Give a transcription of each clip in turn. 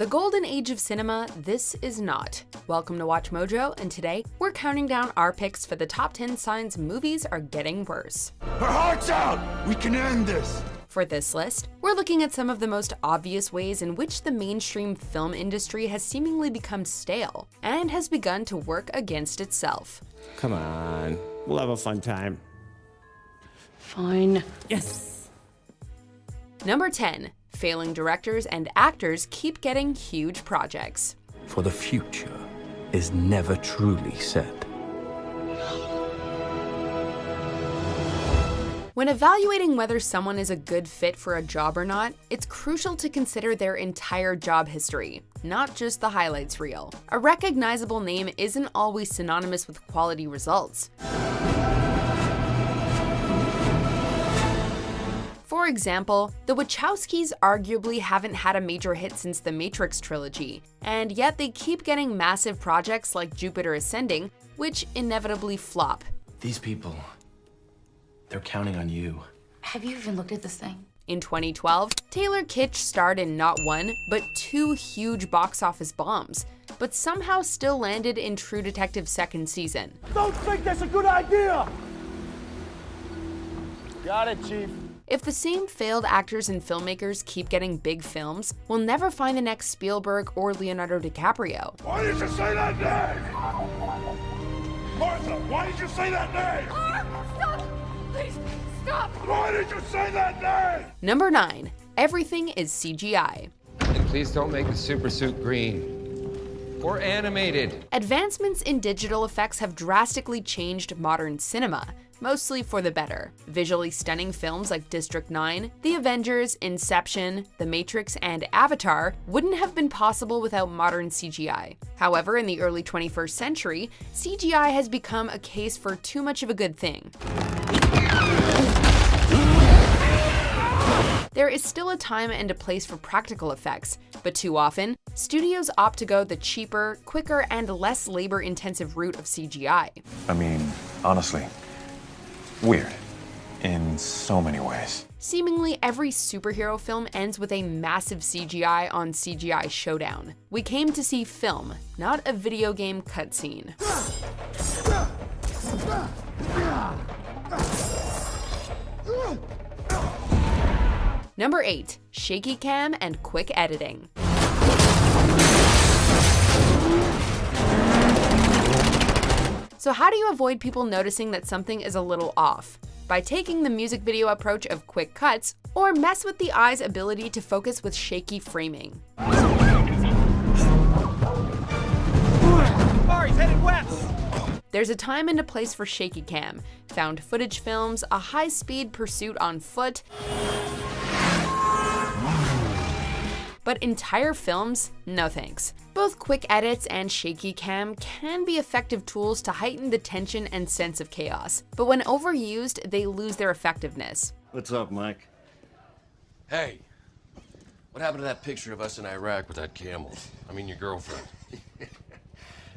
The golden age of cinema, this is not. Welcome to Watch Mojo, and today we're counting down our picks for the top 10 signs movies are getting worse. Her heart's out! We can end this! For this list, we're looking at some of the most obvious ways in which the mainstream film industry has seemingly become stale and has begun to work against itself. Come on, we'll have a fun time. Fine. Yes! Number 10. Failing directors and actors keep getting huge projects. For the future is never truly set. When evaluating whether someone is a good fit for a job or not, it's crucial to consider their entire job history, not just the highlights reel. A recognizable name isn't always synonymous with quality results. For example, the Wachowskis arguably haven't had a major hit since the Matrix trilogy, and yet they keep getting massive projects like Jupiter Ascending, which inevitably flop. These people, they're counting on you. Have you even looked at this thing? In 2012, Taylor Kitsch starred in not one, but two huge box office bombs, but somehow still landed in True Detective's second season. Don't think that's a good idea! Got it, Chief. If the same failed actors and filmmakers keep getting big films, we'll never find the next Spielberg or Leonardo DiCaprio. Why did you say that name? Martha, why did you say that name? Stop! Please, stop! Why did you say that name? Number 9. Everything is CGI. And please don't make the super suit green. Or animated. Advancements in digital effects have drastically changed modern cinema, mostly for the better. Visually stunning films like District 9, The Avengers, Inception, The Matrix, and Avatar wouldn't have been possible without modern CGI. However, in the early 21st century, CGI has become a case for too much of a good thing. There is still a time and a place for practical effects, but too often, studios opt to go the cheaper, quicker, and less labor-intensive route of CGI. I mean, honestly, weird. In so many ways. Seemingly every superhero film ends with a massive CGI on CGI showdown. We came to see film, not a video game cutscene. Number 8. Shaky cam and quick editing. So how do you avoid people noticing that something is a little off? By taking the music video approach of quick cuts, or mess with the eye's ability to focus with shaky framing. Mari's headed west! There's a time and a place for shaky cam, found footage films, a high-speed pursuit on foot, but entire films? No thanks. Both quick edits and shaky cam can be effective tools to heighten the tension and sense of chaos, but when overused, they lose their effectiveness. What's up, Mike? Hey, what happened to that picture of us in Iraq with that camel? I mean, your girlfriend. Hey,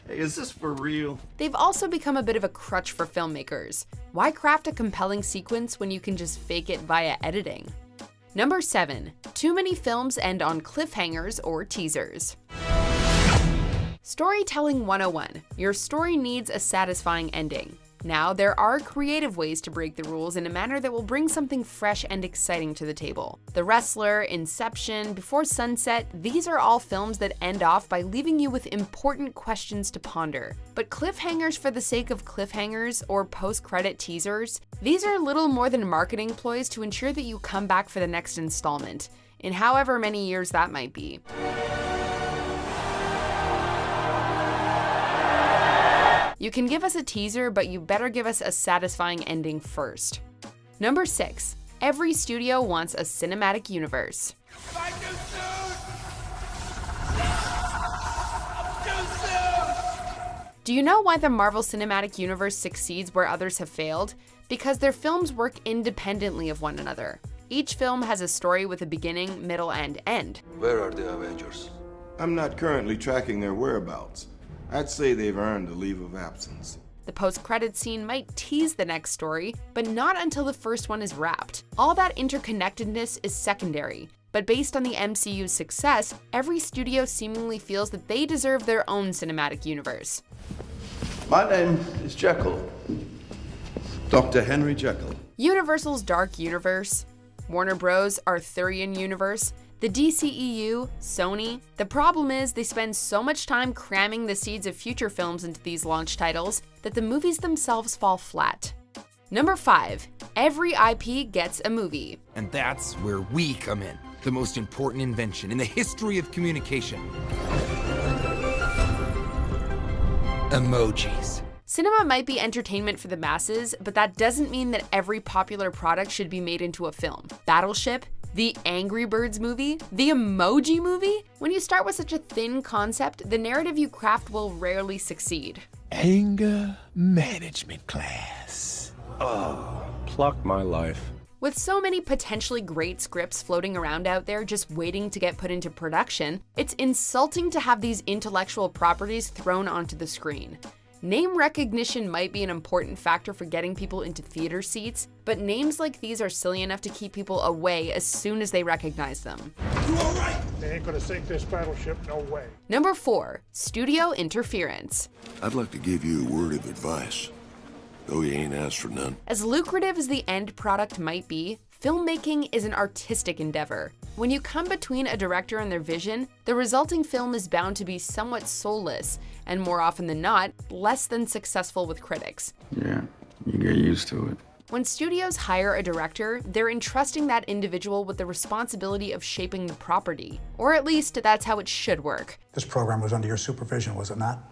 is this for real? They've also become a bit of a crutch for filmmakers. Why craft a compelling sequence when you can just fake it via editing? Number 7. Too many films end on cliffhangers or teasers. Storytelling 101. Your story needs a satisfying ending. Now, there are creative ways to break the rules in a manner that will bring something fresh and exciting to the table. The Wrestler, Inception, Before Sunset, these are all films that end off by leaving you with important questions to ponder. But cliffhangers for the sake of cliffhangers or post-credit teasers, these are little more than marketing ploys to ensure that you come back for the next installment, in however many years that might be. You can give us a teaser, but you better give us a satisfying ending first. Number 6. Every studio wants a cinematic universe. Do you know why the Marvel Cinematic Universe succeeds where others have failed? Because their films work independently of one another. Each film has a story with a beginning, middle, and end. Where are the Avengers? I'm not currently tracking their whereabouts. I'd say they've earned a leave of absence. The post-credits scene might tease the next story, but not until the first one is wrapped. All that interconnectedness is secondary. But based on the MCU's success, every studio seemingly feels that they deserve their own cinematic universe. My name is Jekyll. Dr. Henry Jekyll. Universal's Dark Universe, Warner Bros. Arthurian Universe, the DCEU, Sony. The problem is they spend so much time cramming the seeds of future films into these launch titles that the movies themselves fall flat. Number 5. Every IP gets a movie. And that's where we come in. The most important invention in the history of communication. Emojis. Cinema might be entertainment for the masses, but that doesn't mean that every popular product should be made into a film. Battleship, the Angry Birds movie, the Emoji Movie? When you start with such a thin concept, the narrative you craft will rarely succeed. Anger management class. Oh, pluck my life. With so many potentially great scripts floating around out there just waiting to get put into production, it's insulting to have these intellectual properties thrown onto the screen. Name recognition might be an important factor for getting people into theater seats, but names like these are silly enough to keep people away as soon as they recognize them. You all right? They ain't gonna sink this battleship, no way. Number 4. Studio interference. I'd like to give you a word of advice, though you ain't asked for none. As lucrative as the end product might be, filmmaking is an artistic endeavor. When you come between a director and their vision, the resulting film is bound to be somewhat soulless, and more often than not, less than successful with critics. Yeah, you get used to it. When studios hire a director, they're entrusting that individual with the responsibility of shaping the property. Or at least, that's how it should work. This program was under your supervision, was it not?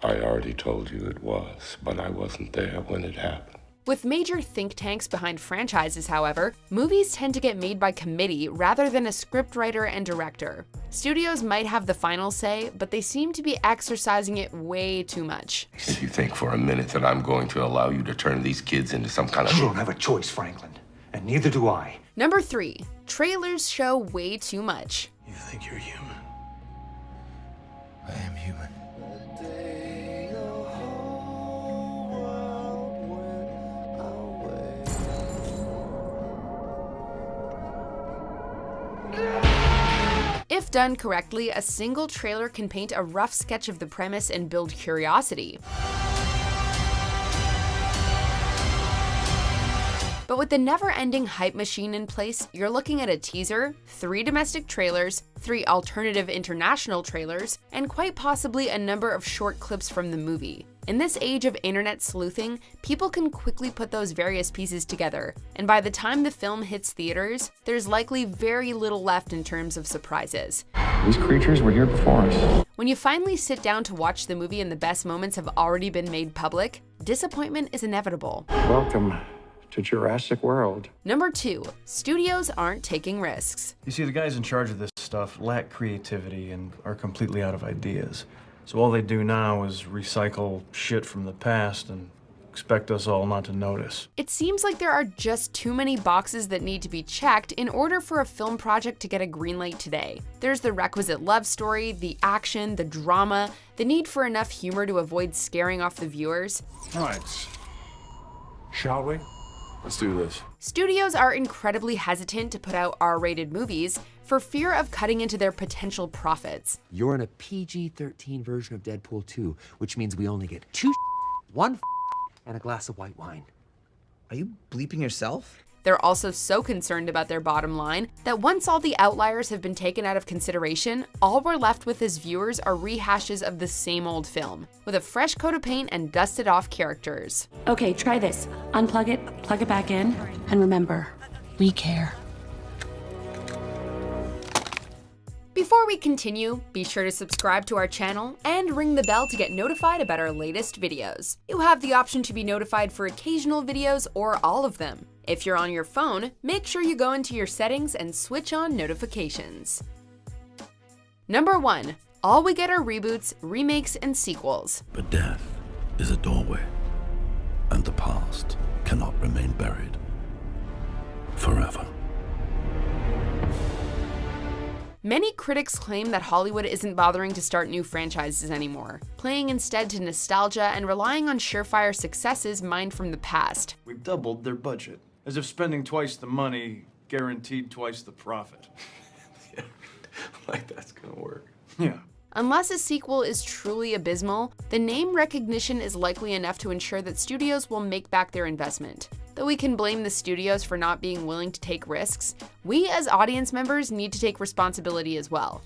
I already told you it was, but I wasn't there when it happened. With major think tanks behind franchises, however, movies tend to get made by committee rather than a scriptwriter and director. Studios might have the final say, but they seem to be exercising it way too much. You think for a minute that I'm going to allow you to turn these kids into some kind of... You don't have a choice, Franklin, and neither do I. Number 3. Trailers show way too much. You think you're human? I am human. If done correctly, a single trailer can paint a rough sketch of the premise and build curiosity. But with the never-ending hype machine in place, you're looking at a teaser, 3 domestic trailers, 3 alternative international trailers, and quite possibly a number of short clips from the movie. In this age of internet sleuthing, people can quickly put those various pieces together, and by the time the film hits theaters, there's likely very little left in terms of surprises. These creatures were here before us. When you finally sit down to watch the movie and the best moments have already been made public, disappointment is inevitable. Welcome to Jurassic World. Number 2. Studios aren't taking risks. You see, the guys in charge of this stuff lack creativity and are completely out of ideas. So all they do now is recycle shit from the past and expect us all not to notice. It seems like there are just too many boxes that need to be checked in order for a film project to get a green light today. There's the requisite love story, the action, the drama, the need for enough humor to avoid scaring off the viewers. All right. Shall we? Let's do this. Studios are incredibly hesitant to put out R-rated movies for fear of cutting into their potential profits. You're in a PG-13 version of Deadpool 2, which means we only get 2 1 and a glass of white wine. Are you bleeping yourself? They're also so concerned about their bottom line that once all the outliers have been taken out of consideration, all we're left with as viewers are rehashes of the same old film, with a fresh coat of paint and dusted off characters. Okay, try this. Unplug it, plug it back in, and remember, we care. Before we continue, be sure to subscribe to our channel and ring the bell to get notified about our latest videos. You have the option to be notified for occasional videos or all of them. If you're on your phone, make sure you go into your settings and switch on notifications. Number 1. All we get are reboots, remakes, and sequels. But death is a doorway, and the past cannot remain buried forever. Many critics claim that Hollywood isn't bothering to start new franchises anymore, playing instead to nostalgia and relying on surefire successes mined from the past. We've doubled their budget, as if spending twice the money guaranteed twice the profit. Like that's gonna work. Yeah. Unless a sequel is truly abysmal, the name recognition is likely enough to ensure that studios will make back their investment. Though we can blame the studios for not being willing to take risks, we as audience members need to take responsibility as well.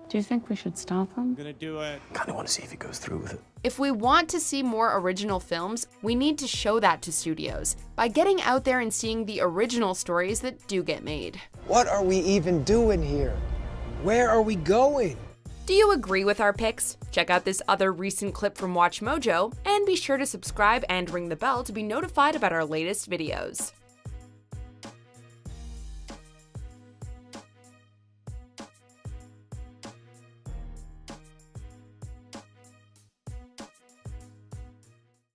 Do you think we should stop him? Gonna do it. Kinda wanna see if he goes through with it. If we want to see more original films, we need to show that to studios by getting out there and seeing the original stories that do get made. What are we even doing here? Where are we going? Do you agree with our picks? Check out this other recent clip from WatchMojo, and be sure to subscribe and ring the bell to be notified about our latest videos.